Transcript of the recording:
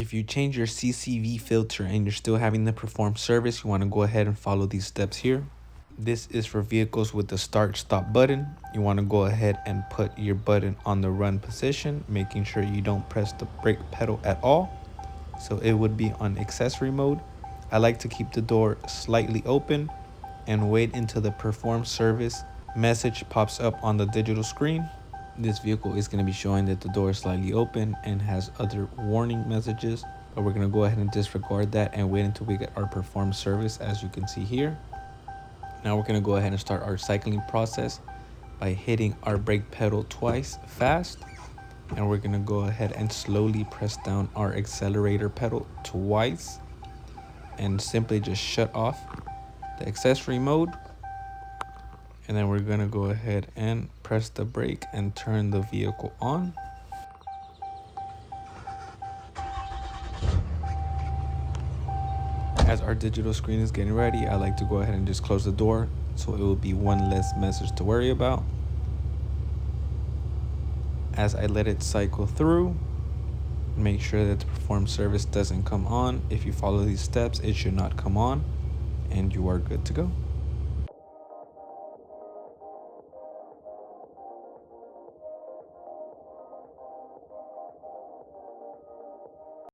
If you change your CCV filter and you're still having the perform service, you want to go ahead and follow these steps here. This is for vehicles with the start stop button. You want to go ahead and put your button on the run position, making sure you don't press the brake pedal at all. So it would be on accessory mode. I like to keep the door slightly open and wait until the perform service message pops up on the digital screen. This vehicle is going to be showing that the door is slightly open and has other warning messages, but we're going to go ahead and disregard that and wait until we get our perform service, as you can see here. Now we're going to go ahead and start our cycling process by hitting our brake pedal twice fast, and we're going to go ahead and slowly press down our accelerator pedal twice and simply just shut off the accessory mode. And then we're going to go ahead and press the brake and turn the vehicle on. As our digital screen is getting ready, I like to go ahead and just close the door so it will be one less message to worry about. As I let it cycle through, make sure that the perform service doesn't come on. If you follow these steps, it should not come on and you are good to go.